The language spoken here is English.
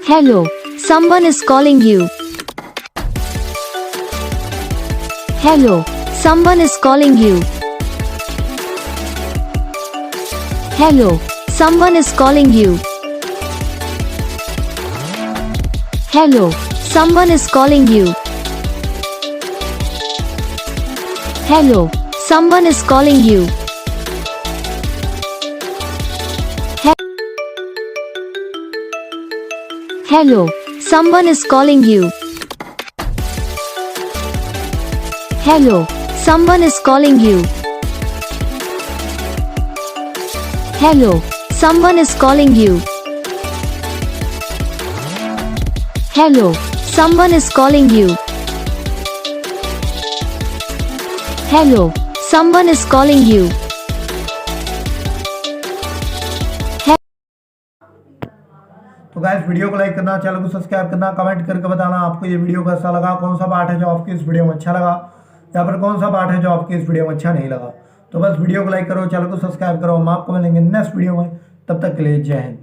Hello, someone is calling you. Hello, someone is calling you. Hello, someone is calling you. Hello, someone is calling you. Hello, someone is calling you. Hello, someone is calling you. Hello, someone is calling you. Hello, someone is calling you. Hello, someone is calling you. Hello, someone is calling you. तो guys video को like करना, channel को subscribe करना, comment करके बताना आपको ये video कैसा लगा, कौन सा पार्ट है जो आपकी इस वीडियो में अच्छा लगा या फिर कौन सा पार्ट है जो आपकी इस वीडियो में अच्छा नहीं लगा। तो बस वीडियो को लाइक करो, चैनल को सब्सक्राइब करो। हम आपको मिलेंगे नेक्स्ट वीडियो में, तब तक के लिए जय हिंद।